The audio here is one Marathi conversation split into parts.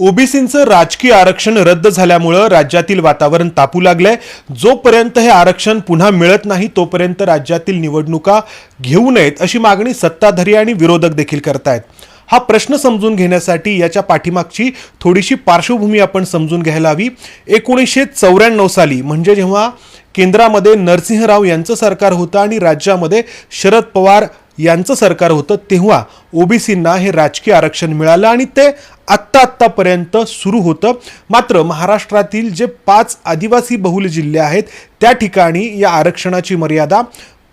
ओबीसींचं राजकीय आरक्षण रद्द झाल्यामुळं राज्यातील वातावरण तापू लागलंय. जोपर्यंत हे आरक्षण पुन्हा मिळत नाही तोपर्यंत राज्यातील निवडणुका घेऊ नयेत अशी मागणी सत्ताधारी आणि विरोधक देखील करतायत. हा प्रश्न समजून घेण्यासाठी याच्या पाठीमागची थोडीशी पार्श्वभूमी आपण समजून घ्यायला हवी. 1994 साली म्हणजे जेव्हा केंद्रामध्ये नरसिंह राव यांचं सरकार होतं आणि राज्यामध्ये शरद पवार यांचं सरकार होतं तेव्हा ओबीसींना हे राजकीय आरक्षण मिळालं आणि ते आत्तापर्यंत सुरू होतं. मात्र महाराष्ट्रातील जे 5 आदिवासी बहुल जिल्हे आहेत त्या ठिकाणी या आरक्षणाची मर्यादा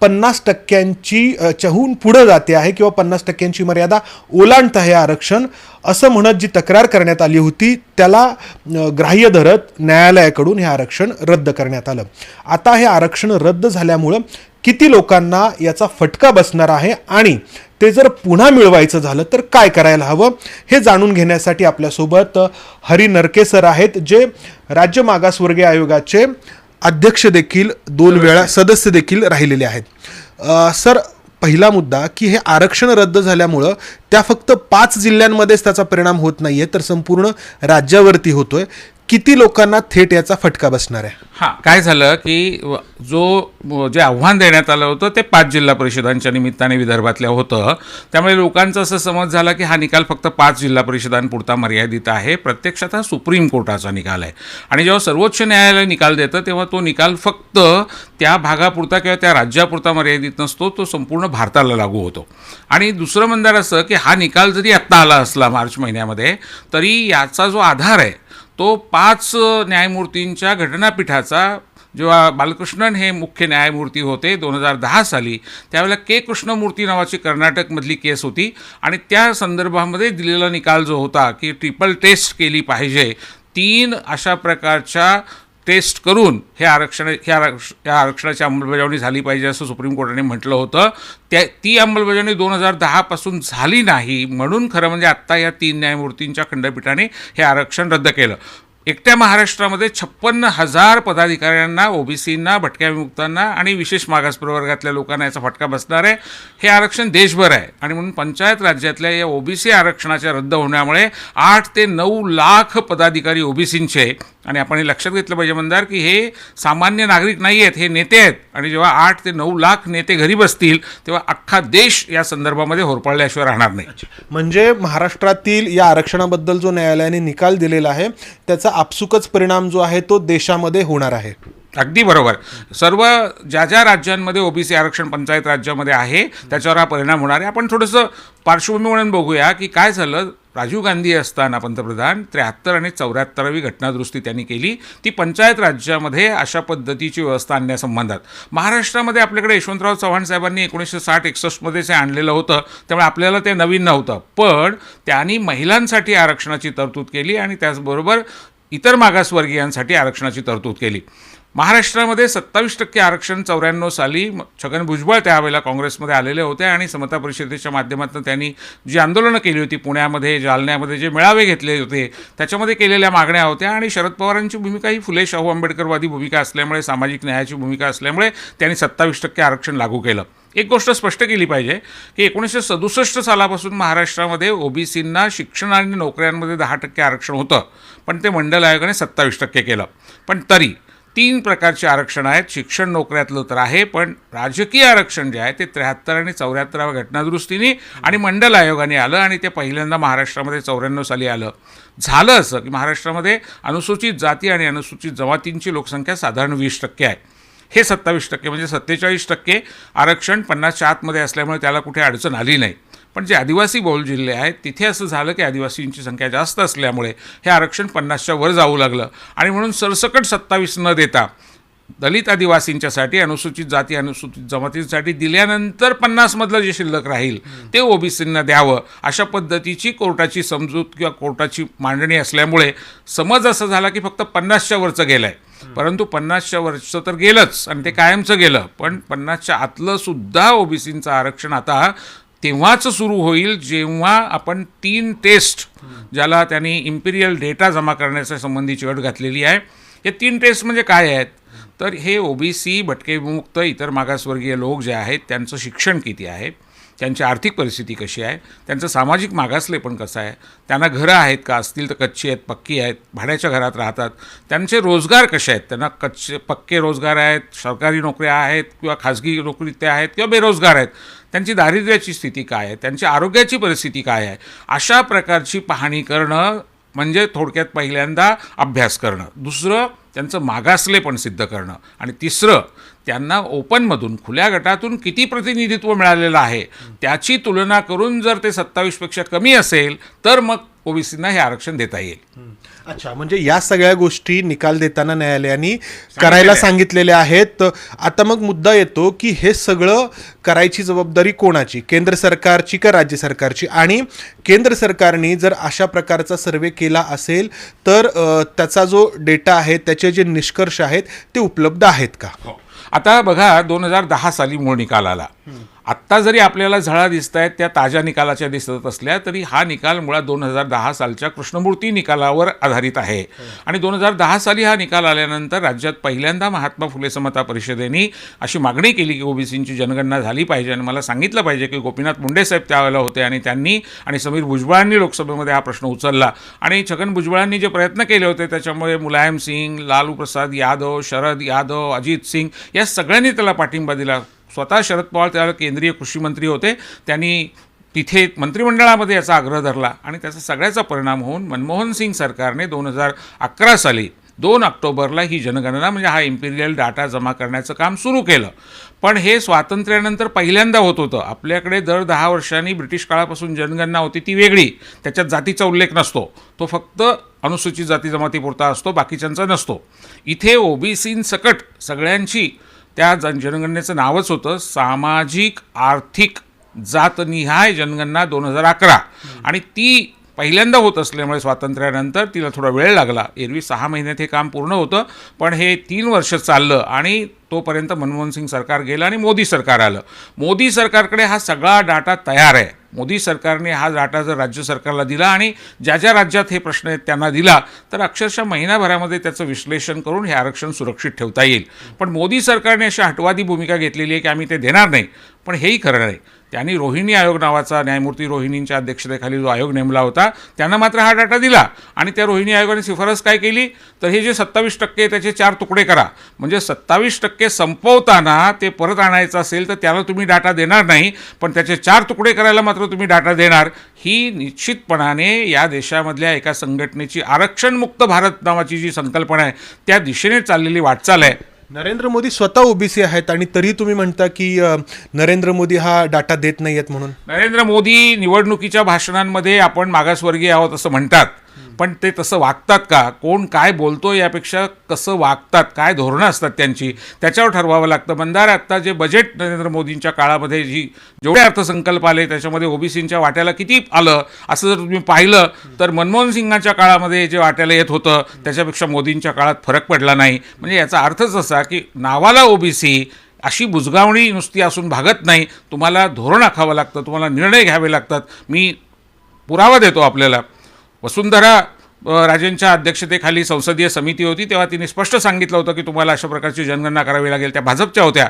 50% च्याहून पुढे जाते आहे किंवा 50% मर्यादा ओलांडत आहे आरक्षण असं म्हणत जी तक्रार करण्यात आली होती त्याला ग्राह्य धरत न्यायालयाकडून हे आरक्षण रद्द करण्यात आलं. आता हे आरक्षण रद्द झाल्यामुळं किती लोकांना याचा फटका बसणार आहे आणि ते जर पुन्हा मिळवायचं झालं तर काय करायला हवं हे जाणून घेण्यासाठी आपल्यासोबत हरी नरके सर आहेत, जे राज्य मागासवर्गीय आयोगाचे अध्यक्ष देखील 2 वेळा सदस्य देखील राहिलेले आहेत. सर, पहिला मुद्दा की हे आरक्षण रद्द झाल्यामुळं त्या फक्त 5 जिल्ह्यांमध्येच त्याचा परिणाम होत नाहीये तर संपूर्ण राज्यावरती होतोय. किती लोकांना थेट याचा फटका बसणार आहे? काय झालं की जे आव्हान देण्यात आलं होतं ते 5 जिल्हा परिषदांच्या निमित्ताने विदर्भातल्या होतं. त्यामुळे लोकांचा असं समज झाला की हा निकाल फक्त 5 जिल्हा परिषदांपुरता मर्यादित आहे. प्रत्यक्षात हा सुप्रीम कोर्टाचा निकाल आहे आणि जेव्हा सर्वोच्च न्यायालय निकाल देतं तेव्हा तो निकाल फक्त त्या भागापुरता किंवा त्या राज्यापुरता मर्यादित नसतो, तो संपूर्ण भारताला लागू होतो. आणि दुसरं म्हणणार असं की हा निकाल जरी आत्ता आला असला मार्च महिन्यामध्ये तरी याचा जो आधार आहे तो 5 न्यायमूर्तींच्या घटनापीठाचा, जेव्हा बालकृष्णन हे मुख्य न्यायमूर्ती होते 2010 साली, त्यावेळेला के कृष्णमूर्ती नावाची कर्नाटकमधली केस होती आणि त्या संदर्भामध्ये दिलेला निकाल जो होता की ट्रिपल टेस्ट केली पाहिजे, 3 अशा प्रकारच्या टेस्ट करून या आरक्षणाची अंमलबजावणी झाली पाहिजे असं सुप्रीम कोर्टाने म्हटलं होतं. ती अंमलबजावणी 2010 पासून झाली नाही, म्हणून खरं म्हणजे आत्ता या 3 न्यायमूर्तींच्या खंडपीठाने हे आरक्षण रद्द केलं. एकट्या महाराष्ट्रामध्ये 56,000 पदाधिकाऱ्यांना, ओबीसींना, भटक्या विमुक्तांना आणि विशेष मागास प्रवर्गातल्या लोकांना याचा फटका बसणार आहे. हे आरक्षण देशभर आहे आणि म्हणून पंचायत राज्यातल्या या ओबीसी आरक्षणाच्या रद्द होण्यामुळे 8 ते 9 लाख पदाधिकारी ओबीसींचे, आणि आपण हे लक्षात घेतलं पाहिजे मंदार की हे सामान्य नागरिक नाही आहेत, हे नेते आहेत. आणि जेव्हा 8 ते 9 लाख नेते घरी बसतील तेव्हा अख्खा देश या संदर्भामध्ये होरपळल्याशिवाय राहणार नाही. म्हणजे महाराष्ट्रातील या आरक्षणाबद्दल जो न्यायालयाने निकाल दिलेला आहे त्याचा आपसुकच परिणाम जो आहे तो देशामध्ये होणार आहे. अगदी बरोबर. सर्व ज्या राज्यांमध्ये ओबीसी आरक्षण पंचायत राज्यामध्ये आहे त्याच्यावर हा परिणाम होणार आहे. आपण थोडंसं पार्श्वभूमी म्हणून बघूया की काय झालं. राजीव गांधी असताना पंतप्रधान 73 आणि 74वी घटनादुरुस्ती त्यांनी केली. ती पंचायत राज्यामध्ये अशा पद्धतीची व्यवस्था आणण्यासंबंधात. महाराष्ट्रामध्ये आपल्याकडे यशवंतराव चव्हाण साहेबांनी 1960-61मध्येच आणलेलं होतं, त्यामुळे आपल्याला ते नवीन नव्हतं. पण त्यांनी महिलांसाठी आरक्षणाची तरतूद केली आणि त्याचबरोबर इतर मागासवर्गीयांसाठी आरक्षणाची तरतूद केली. महाराष्ट्रामध्ये 27% आरक्षण 94 साली छगन भुजबळ त्यावेळेला काँग्रेसमध्ये आलेले होते आणि समता परिषदेच्या माध्यमातून त्यांनी जी आंदोलनं केली होती, पुण्यामध्ये, जालन्यामध्ये जे मेळावे घेतले होते त्याच्यामध्ये केलेल्या मागण्या होत्या. आणि शरद पवारांची भूमिका ही फुले शाहू आंबेडकरवादी भूमिका असल्यामुळे, सामाजिक न्यायाची भूमिका असल्यामुळे त्यांनी 27% आरक्षण लागू केलं. एक गोष्ट स्पष्ट केली पाहिजे की 1967 सालापासून महाराष्ट्रामध्ये ओबीसींना शिक्षण आणि नोकऱ्यांमध्ये 10% आरक्षण होतं, पण ते मंडल आयोगाने 27% केलं. पण तरी 3 प्रकारचे आरक्षण आहेत. शिक्षण नोकऱ्यातलं तर आहे, पण राजकीय आरक्षण जे आहे ते 73 आणि 74व्या घटनादुरुस्तीने आणि मंडल आयोगाने आलं आणि ते पहिल्यांदा महाराष्ट्रामध्ये 94 साली आलं. झालं असं की महाराष्ट्रामध्ये अनुसूचित जाती आणि अनुसूचित जमातींची लोकसंख्या साधारण 20% आहे. हे 27% म्हणजे 47% आरक्षण 50च्या आतमध्ये असल्यामुळे त्याला कुठे अडचण आली नाही. पण जे आदिवासी बहुल जिल्हे आहेत तिथे असं झालं की आदिवासींची संख्या जास्त असल्यामुळे हे आरक्षण 50च्या वर जाऊ लागलं आणि म्हणून सरसकट 27 न देता दलित आदिवासींच्यासाठी, अनुसूचित जाती, अनुसूचित जमातींसाठी दिल्यानंतर 50मधलं जे शिल्लक राहील ते ओबीसींना द्यावं अशा पद्धतीची कोर्टाची समजूत किंवा कोर्टाची मांडणी असल्यामुळे समज असा झाला की फक्त 50च्या वरचं गेलं आहे. परंतु 50च्या वरचं तर गेलंच आणि ते कायमचं गेलं, पण 50च्या आतलं सुद्धा ओबीसींचं आरक्षण आता तेव्हाच सुरू होईल जेव्हा आपण 3 टेस्ट, ज्याला त्यांनी इम्पिरियल डेटा जमा करण्याच्या संबंधीची अट घातलेली आहे. हे 3 टेस्ट म्हणजे काय आहेत तर हे ओबीसी, भटके विमुक्त, इतर मागासवर्गीय लोक जे आहेत त्यांचं शिक्षण किती आहे, त्यांची आर्थिक परिस्थिती कशी आहे, त्यांचं सामाजिक मागासलेपण कसं आहे, त्यांना घरं आहेत का, असतील तर कच्ची आहेत, पक्की आहेत, भाड्याच्या घरात राहतात, त्यांचे रोजगार कसे आहेत, त्यांना पक्के रोजगार आहेत, सरकारी नोकऱ्या आहेत किंवा खाजगी नोकरी ते आहेत किंवा बेरोजगार आहेत, त्यांची दारिद्र्याची स्थिती काय आहे, त्यांची आरोग्याची परिस्थिती काय आहे, अशा प्रकारची पाहणी करणं म्हणजे थोडक्यात पहिल्यांदा अभ्यास करणं, दुसरं त्यांचं मागासलेपण सिद्ध करणं, आणि तिसरं त्यांना ओपनमधून खुल्या गटातून किती प्रतिनिधित्व मिळालेलं आहे त्याची तुलना करून जर ते 27पेक्षा कमी असेल तर मग ओबीसींना हे आरक्षण देता येईल. अच्छा, म्हणजे या सगळ्या गोष्टी निकाल देताना न्यायालयाने करायला सांगितलेल्या आहेत. आता मग मुद्दा येतो की हे सगळं करायची जबाबदारी कोणाची, केंद्र सरकारची का राज्य सरकारची? आणि केंद्र सरकारने जर अशा प्रकारचा सर्वे केला असेल तर त्याचा जो डेटा आहे, त्याचे जे निष्कर्ष आहेत ते उपलब्ध आहेत का? आता बघा, 2010 साली मूळ निकाल आला. आत्ता जरी आपल्याला झळा दिसत आहेत त्या ताज्या निकालाच्या दिसत असल्या तरी हा निकाल मुळात 2010 सालच्या कृष्णमूर्ती निकालावर आधारित आहे. आणि 2010 साली हा निकाल आल्यानंतर राज्यात पहिल्यांदा महात्मा फुले समता परिषदेने अशी मागणी केली की ओबीसींची जनगणना झाली पाहिजे. आणि मला सांगितलं पाहिजे की गोपीनाथ मुंडे साहेब त्यावेळेला होते आणि त्यांनी आणि समीर भुजबळांनी लोकसभेमध्ये हा प्रश्न उचलला. आणि छगन भुजबळांनी जे प्रयत्न केले होते त्याच्यामुळे मुलायम सिंग, लालू प्रसाद यादव, शरद यादव, अजित सिंग या सगळ्यांनी त्याला पाठिंबा दिला. स्वतः शरद पवार त्यावेळेला केंद्रीय कृषी मंत्री होते, त्यांनी तिथे मंत्रिमंडळामध्ये याचा आग्रह धरला आणि त्याचा सगळ्याचा परिणाम होऊन मनमोहन सिंग सरकारने 2011 साली 2 ऑक्टोबरला ही जनगणना म्हणजे हा इम्पिरियल डाटा जमा करण्याचं काम सुरू केलं. पण हे स्वातंत्र्यानंतर पहिल्यांदा होत होतं. आपल्याकडे दर 10 वर्षांनी ब्रिटिश काळापासून जनगणना होती ती वेगळी, त्याच्यात जातीचा उल्लेख नसतो, तो फक्त अनुसूचित जाती जमातीपुरता असतो, बाकीच्यांचा नसतो. इथे ओबीसींसकट सगळ्यांची त्या जनगणनेचं नावच होतं सामाजिक आर्थिक जातनिहाय जनगणना 2011. आणि ती पहिल्यांदा होत असल्यामुळे स्वातंत्र्यानंतर तिला थोडा वेळ लागला. एरवी 6 महिन्यात हे काम पूर्ण होतं, पण हे 3 वर्ष चाललं आणि तोपर्यंत मनमोहन सिंग सरकार गेलं आणि मोदी सरकार आलं. मोदी सरकारकडे हा सगळा डाटा तयार आहे. मोदी सरकारने हा डाटा जर राज्य सरकारला दिला आणि ज्या ज्या राज्यात हे प्रश्न आहेत त्यांना दिला तर अक्षरशः महिनाभरामध्ये त्याचं विश्लेषण करून हे आरक्षण सुरक्षित ठेवता येईल. पण मोदी सरकारने अशी हटवादी भूमिका घेतलेली आहे की आम्ही ते देणार नाही. पण हेही खरं नाही. त्यांनी रोहिणी आयोग नावाचा न्यायमूर्ती रोहिणींच्या अध्यक्षतेखाली जो आयोग नेमला होता त्यांना मात्र हा डाटा दिला. आणि त्या रोहिणी आयोगाने शिफारस काय केली तर हे जे 27% त्याचे 4 तुकडे करा, म्हणजे 27% संपवताना ते परत आणायचं असेल तर त्याला तुम्ही डाटा देणार नाही, पण त्याचे 4 तुकडे करायला मात्र तुम्ही डाटा देणार. ही निश्चितपणाने या देशामधल्या एका संघटनेची आरक्षणमुक्त भारत नावाची जी संकल्पना आहे त्या दिशेने चाललेली वाटचाल आहे. नरेंद्र मोदी स्वतः ओबीसी आहेत आणि तरी तुम्ही म्हणता की नरेंद्र मोदी हा डाटा देत नाही आहेत म्हणून. नरेंद्र मोदी निवडणुकीच्या भाषणांमध्ये आपण मागासवर्गीय आहोत असं म्हणतात, पण ते तसं वागतात का? कोण काय बोलतो यापेक्षा कसं वागतात, काय धोरणं असतात त्यांची, त्याच्यावर ठरवावं लागतं. मंदार आत्ता जे बजेट नरेंद्र मोदींच्या काळामध्ये जेवढे अर्थसंकल्प आले त्याच्यामध्ये ओबीसींच्या वाट्याला किती आलं असं जर तुम्ही पाहिलं तर मनमोहन सिंगांच्या काळामध्ये जे वाट्याला येत होतं त्याच्यापेक्षा मोदींच्या काळात फरक पडला नाही. म्हणजे याचा अर्थच असा की नावाला ओबीसी अशी बुजगावणी नुसती असून भागत नाही. तुम्हाला धोरण आखावं लागतं, तुम्हाला निर्णय घ्यावे लागतात. मी पुरावा देतो आपल्याला. वसुंधरा राजेंच्या अध्यक्षतेखाली संसदीय समिती होती तेव्हा तिने स्पष्ट सांगितलं होतं की तुम्हाला अशा प्रकारची जनगणना करावी लागेल. त्या भाजपच्या होत्या.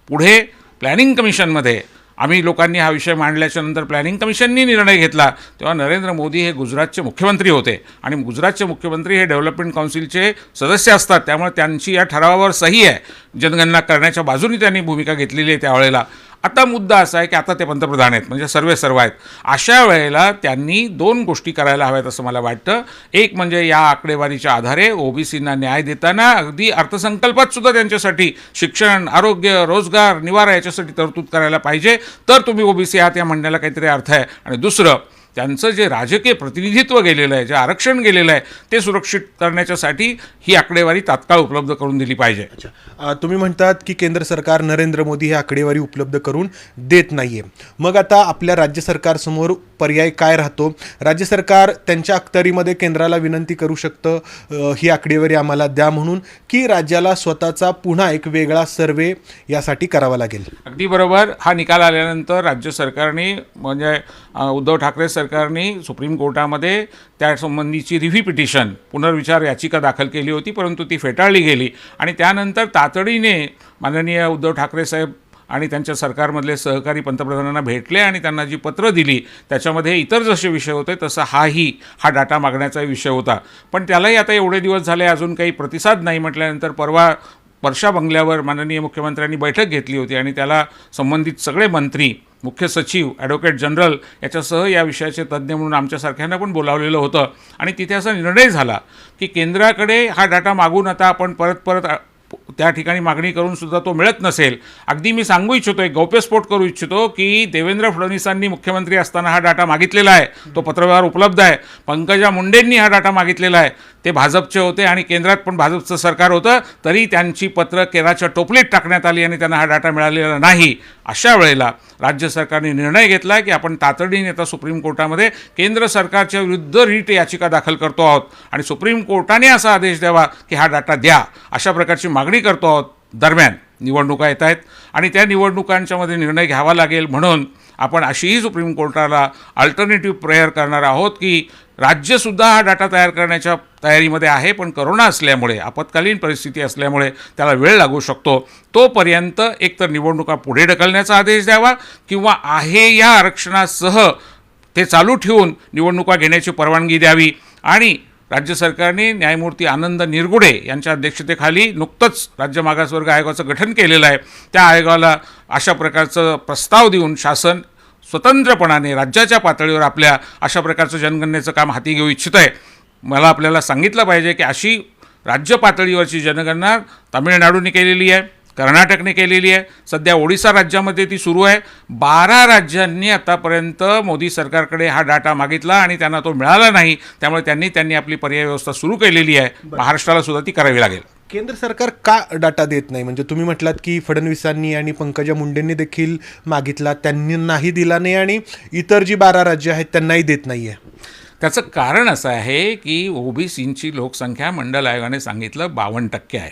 पुढे प्लॅनिंग कमिशनमध्ये आम्ही लोकांनी हा विषय मांडल्याच्या नंतर प्लॅनिंग कमिशननी निर्णय घेतला तेव्हा नरेंद्र मोदी हे गुजरातचे मुख्यमंत्री होते आणि गुजरातचे मुख्यमंत्री हे डेव्हलपमेंट काउन्सिलचे सदस्य असतात, त्यामुळे त्यांची या ठरावावर सही आहे. जनगणना करण्याच्या बाजूने त्यांनी भूमिका घेतलेली आहे त्यावेळेला. आता मुद्दा असा आहे की आता ते पंतप्रधान आहेत, म्हणजे सर्व आहेत. अशा वेळेला त्यांनी 2 गोष्टी करायला हव्यात असं मला वाटतं. एक म्हणजे या आकडेवारीच्या आधारे ओबीसींना न्याय देताना अगदी अर्थसंकल्पात सुद्धा त्यांच्यासाठी शिक्षण, आरोग्य, रोजगार, निवारा याच्यासाठी तरतूद करायला पाहिजे, तर तुम्ही ओबीसी आहात या म्हणण्याला काहीतरी अर्थ आहे. आणि दुसरं, त्यांचं जे राजकीय प्रतिनिधित्व गेलेलं आहे, जे आरक्षण गेलेलं आहे ते सुरक्षित करण्याच्यासाठी ही आकडेवारी तात्काळ उपलब्ध करून दिली पाहिजे. तुम्ही म्हणतात की केंद्र सरकार नरेंद्र मोदी ही आकडेवारी उपलब्ध करून देत नाहीये. मग आता आपल्या राज्य सरकारसमोर पर्याय काय राहतो? राज्य सरकार त्यांच्या अखत्यारीमध्ये केंद्राला विनंती करू शकतं ही आकडेवारी आम्हाला द्या म्हणून, की राज्याला स्वतःचा पुन्हा एक वेगळा सर्वे यासाठी करावा लागेल? अगदी बरोबर. हा निकाल आल्यानंतर राज्य सरकारने म्हणजे उद्धव ठाकरे सरकारने सुप्रीम कोर्टामध्ये त्यासंबंधीची रिव्ह्यू पिटिशन पुनर्विचार याचिका दाखल केली होती, परंतु ती फेटाळली गेली. आणि त्यानंतर तातडीने माननीय उद्धव ठाकरे साहेब आणि त्यांच्या सरकारमधले सहकारी पंतप्रधानांना भेटले आणि त्यांना जी पत्र दिली त्याच्यामध्ये इतर जसे विषय होते तसं हा डाटा मागण्याचा विषय होता. पण त्यालाही आता एवढे दिवस झाले अजून काही प्रतिसाद नाही म्हटल्यानंतर परवा वर्षा बंगल्यावर माननीय मुख्यमंत्र्यांनी बैठक घेतली होती आणि त्याला संबंधित सगळे मंत्री, मुख्य सचिव, ॲडव्होकेट जनरल याच्यासह या विषयाचे तज्ज्ञ म्हणून आमच्यासारख्यांना पण बोलावलेलं होतं. आणि तिथे असा निर्णय झाला की केंद्राकडे हा डाटा मागून आता आपण परत त्या ठिकाणी मागणी करून सुद्धा तो मिळत नसेल. अगदी मी सांगू इच्छितो, एक गौप्यस्फोट करू इच्छितो की देवेंद्र फडणवीसांनी मुख्यमंत्री असताना हा डाटा मागितलेला आहे, तो पत्रव्यवहार उपलब्ध आहे. पंकजा मुंडेंनी हा डाटा मागितलेला आहे, ते भाजपचे होते आणि केंद्रात पण भाजपचं सरकार होतं, तरी त्यांची पत्र केराच्या टोपलीत टाकण्यात आली आणि त्यांना हा डाटा मिळालेला नाही. अशा वेळेला राज्य सरकारने निर्णय घेतला की आपण तातडीने आता सुप्रीम कोर्टामध्ये केंद्र सरकारच्या विरुद्ध रीट याचिका दाखल करतो आहोत आणि सुप्रीम कोर्टाने असा आदेश द्यावा की हा डाटा द्या, अशा प्रकारची मागणी करतो आहोत. दरम्यान निवडणुका येत आहेत आणि त्या निवडणुकांच्यामध्ये निर्णय घ्यावा लागेल म्हणून आपण अशीही सुप्रीम कोर्टाला अल्टरनेटिव्ह प्रेयर करणार आहोत की राज्यसुद्धा हा डाटा तयार करण्याच्या तयारीमध्ये आहे, पण करोना असल्यामुळे, आपत्कालीन परिस्थिती असल्यामुळे त्याला वेळ लागू शकतो. तोपर्यंत एकतर निवडणुका पुढे ढकलण्याचा आदेश द्यावा किंवा आहे या आरक्षणासह ते चालू ठेवून निवडणुका घेण्याची परवानगी द्यावी. आणि राज्य सरकारने न्यायमूर्ती आनंद निरगुडे यांच्या अध्यक्षतेखाली नुकतंच राज्य मागासवर्ग आयोगाचं गठन केलेलं आहे. त्या आयोगाला अशा प्रकारचं प्रस्ताव देऊन शासन स्वतंत्रपणाने राज्याच्या पातळीवर आपल्या अशा प्रकारचं जनगणनेचं काम हाती घेऊ इच्छित आहे. मला आपल्याला सांगितलं पाहिजे की अशी राज्य पातळीवरची जनगणना तामिळनाडूने केलेली आहे, कर्नाटकने केलेली आहे, सध्या ओडिसा राज्यामध्ये ती सुरू आहे. 12 राज्यांनी आतापर्यंत मोदी सरकारकडे हा डाटा मागितला आणि त्यांना तो मिळाला नाही. त्यामुळे त्यांनी आपली पर्याय व्यवस्था सुरू केलेली आहे. महाराष्ट्राला सुद्धा ती करावी लागेल. केंद्र सरकार का डाटा देत नाही? म्हणजे तुम्ही म्हटलात की फडणवीसांनी आणि पंकजा मुंडेंनी देखील मागितला, त्यांनी नाही दिला नाही आणि इतर जी 12 राज्य आहेत त्यांनाही देत नाही आहे. त्याचं कारण असं आहे की ओबीसींची लोकसंख्या मंडल आयोगाने सांगितलं 52% आहे.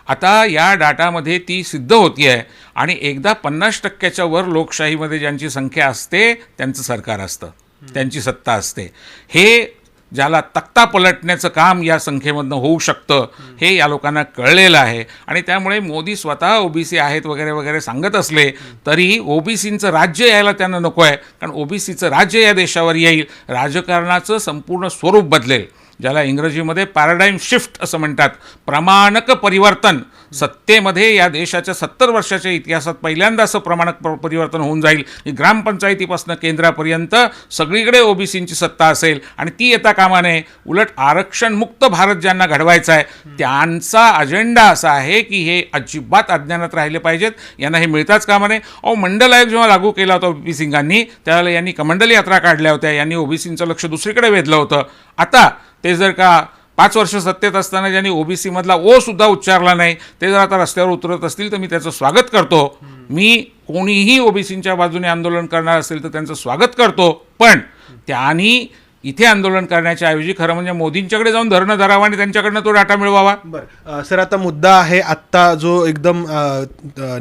आता या डाटामध्ये ती सिद्ध होती आहे आणि एकदा 50%च्या वर लोकशाहीमध्ये ज्यांची संख्या असते त्यांचं सरकार असतं, त्यांची सत्ता असते. हे ज्याला तक्ता पलटण्याचं काम या संख्येमधनं होऊ शकतं हे या लोकांना कळलेलं आहे. आणि त्यामुळे मोदी स्वतः ओबीसी आहेत वगैरे वगैरे सांगत असले तरी ओबीसींचं राज्य यायला त्यांना नको आहे. कारण ओबीसीचं राज्य या देशावर येईल, राजकारणाचं संपूर्ण स्वरूप बदलेल, ज्याला इंग्रजीमध्ये पॅराडाईम शिफ्ट असं म्हणतात, प्रमाणक परिवर्तन. सत्तेमध्ये या देशाच्या 70 वर्षाच्या इतिहासात पहिल्यांदा असं प्रमाणक परिवर्तन होऊन जाईल की ग्रामपंचायतीपासून केंद्रापर्यंत सगळीकडे ओबीसींची सत्ता असेल आणि ती येता कामा नये. उलट आरक्षणमुक्त भारत ज्यांना घडवायचा आहे त्यांचा अजेंडा असा आहे की हे अजिबात अज्ञानात राहिले पाहिजेत, यांना हे मिळताच कामा नये. मंडल आयोग जेव्हा लागू केला होता ओबी सिंगांनी त्यावेळेला यांनी कमंडल यात्रा काढल्या होत्या, यांनी ओबीसींचं लक्ष दुसरीकडे वेधलं होतं. आता ते जर का 5 वर्ष सत्तेत असताना ज्यांनी ओबीसीमधला ओ सुद्धा उच्चारला नाही ते जर आता रस्त्यावर उतरत असतील तर मी त्याचं स्वागत करतो. मी कोणीही ओबीसींच्या बाजूने आंदोलन करणार असेल तर त्यांचं स्वागत करतो. पण त्यांनी इथे आंदोलन करण्याच्या ऐवजी खरं म्हणजे मोदींच्याकडे जाऊन धरणं धरावं आणि त्यांच्याकडनं तो डाटा मिळवावा. बरं सर, आता मुद्दा आहे आत्ता जो एकदम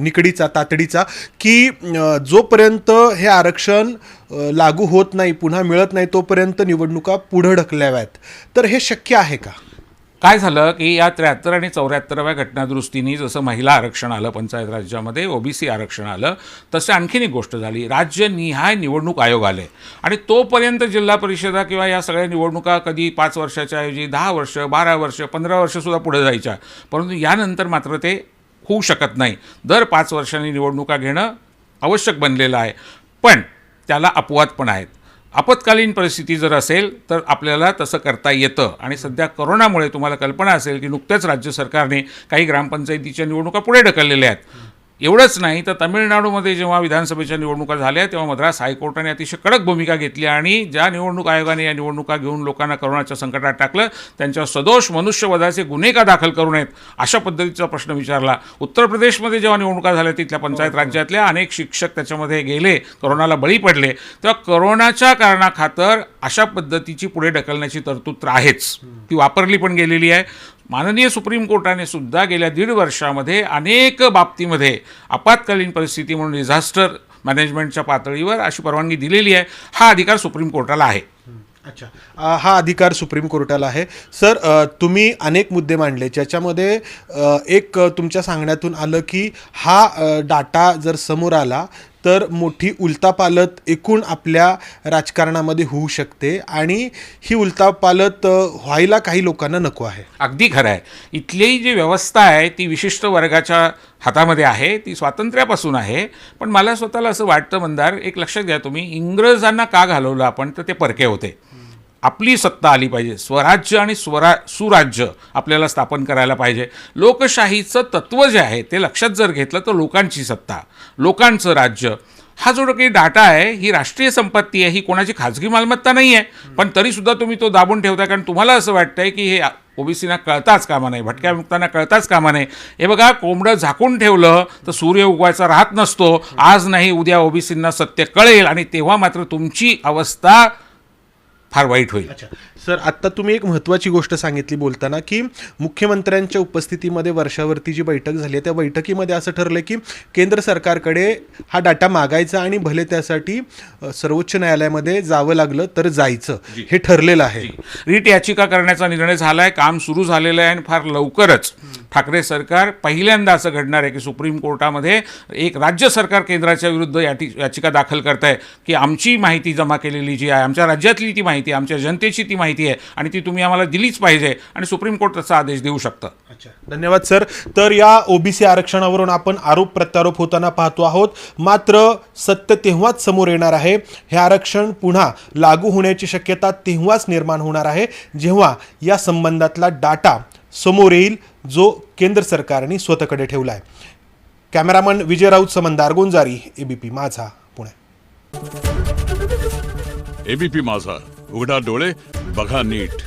निकडीचा, तातडीचा, की जोपर्यंत हे आरक्षण लागू होत नाही, पुन्हा मिळत नाही, तोपर्यंत निवडणुका पुढे ढकलाव्यात. तर हे शक्य आहे का? काय झालं की या 73 आणि 74व्या घटनादुरुस्तीनी जसं महिला आरक्षण आलं पंचायत राज्यामध्ये, ओबीसी आरक्षण आलं, तसं आणखीन एक गोष्ट झाली, राज्यनिहाय निवडणूक आयोग आले आणि तोपर्यंत जिल्हा परिषदा किंवा या सगळ्या निवडणुका कधी 5 वर्षाच्या ऐवजी 10 वर्ष, 12 वर्ष, 15 वर्षसुद्धा पुढे जायच्या. परंतु यानंतर मात्र ते होऊ शकत नाही. दर 5 वर्षांनी निवडणुका घेणं आवश्यक बनलेलं आहे. पण त्याला अपवाद पण आहेत. आपत्कालीन परिस्थिती जर असेल तर आपल्याला तसं करता येतं. आणि सध्या करोनामुळे तुम्हाला कल्पना असेल की नुकत्याच राज्य सरकारने काही ग्रामपंचायतीच्या निवडणुका पुढे ढकललेल्या आहेत. एवढंच नाही तर तामिळनाडूमध्ये जेव्हा विधानसभेच्या निवडणुका झाल्या तेव्हा मद्रास हायकोर्टाने अतिशय कडक भूमिका घेतली आणि ज्या निवडणूक आयोगाने या निवडणुका घेऊन लोकांना करोनाच्या संकटात टाकलं त्यांच्यावर सदोष मनुष्यवधाचे गुन्हे का दाखल करू नयेत अशा पद्धतीचा प्रश्न विचारला. उत्तर प्रदेशमध्ये जेव्हा निवडणुका झाल्या तिथल्या पंचायत राज्यातल्या अनेक शिक्षक त्याच्यामध्ये गेले, करोनाला बळी पडले, तेव्हा करोनाच्या कारणाखातर अशा पद्धतीची पुढे ढकलण्याची तरतूद तर आहेच, ती वापरली पण गेलेली आहे. माननीय सुप्रीम कोर्टाने सुद्धा गेल्या 1.5 वर्षामध्ये अनेक बाबतीमध्ये आपत्कालीन परिस्थिती म्हणून डिझास्टर मॅनेजमेंटच्या पातळीवर अशी परवानगी दिलेली आहे. हा अधिकार सुप्रीम कोर्टाला आहे. अच्छा, हा अधिकार सुप्रीम कोर्टाला आहे. सर, तुम्ही अनेक मुद्दे मांडले ज्याच्यामध्ये एक तुमच्या सांगण्यातून आलं की हा डाटा जर समोर आला तर मोठी उलथापालथ एकूण आपल्या राजकारणामध्ये होऊ शकते आणि ही उलथापालथ व्हायला काही लोकांना नको आहे. अगदी खरं आहे. इथली जी व्यवस्था आहे ती विशिष्ट वर्गाच्या हातामध्ये आहे, ती स्वातंत्र्यापासून आहे. पण मला स्वतःला असं वाटतं मंदार, एक लक्षात घ्या तुम्ही, इंग्रजांना का घालवलं आपण, तर ते परके होते. आपली सत्ता आली पाहिजे, स्वराज्य आणि सुराज्य आपल्याला स्थापन करायला पाहिजे. लोकशाहीचं तत्त्व जे आहे ते लक्षात जर घेतलं तर लोकांची सत्ता, लोकांचं राज्य, हा जो काही डाटा आहे ही राष्ट्रीय संपत्ती आहे, ही कोणाची खाजगी मालमत्ता नाही आहे. पण तरीसुद्धा तुम्ही तो दाबून ठेवताय कारण तुम्हाला असं वाटतंय की हे ओबीसीना कळताच कामा नाही, भटक्या मुक्तांना कळताच कामा नाही. हे बघा, कोंबडं झाकून ठेवलं तर सूर्य उगवायचा राहत नसतो. आज नाही उद्या ओबीसींना सत्य कळेल आणि तेव्हा मात्र तुमची अवस्था फार वाईट होईल. अच्छा सर, आत्ता तुम्ही एक महत्त्वाची गोष्ट सांगितली बोलताना की मुख्यमंत्र्यांच्या उपस्थितीमध्ये वर्षावरती जी बैठक झाली आहे त्या बैठकीमध्ये असं ठरलं की केंद्र सरकारकडे हा डाटा मागायचा आणि भले त्यासाठी सर्वोच्च न्यायालयामध्ये जावं लागलं तर जायचं, हे ठरलेलं आहे. रीट याचिका करण्याचा निर्णय झाला आहे, काम सुरू झालेलं आहे आणि फार लवकरच ठाकरे सरकार पहिल्यांदा असं घडणार आहे की सुप्रीम कोर्टामध्ये एक राज्य सरकार केंद्राच्या विरुद्ध याचिका दाखल करत आहे की आमची माहिती जमा केलेली जी आहे, आमच्या राज्यातली ती माहिती, आमच्या जनतेची ती माहिती आहे आणि ती तुम्ही आम्हाला दिलीच पाहिजे आणि सुप्रीम कोर्ट तसा आदेश देऊ शकतं. अच्छा, धन्यवाद सर. तर या ओबीसी आरक्षणावरून आपण आरोप प्रत्यारोप होताना पाहतो आहोत, मात्र सत्य तेव्हाच समोर येणार आहे. हे आरक्षण पुन्हा लागू होण्याची शक्यता तेव्हाच निर्माण होणार आहे जेव्हा या संबंधातला डाटा समोर येईल जो केंद्र सरकारने स्वतःकडे ठेवला आहे. कॅमेरामन विजय राऊत समंदार गोंजारी, एबीपी माझा, पुणे. एबीपी माझा, उघडा डोळे बघा नीट.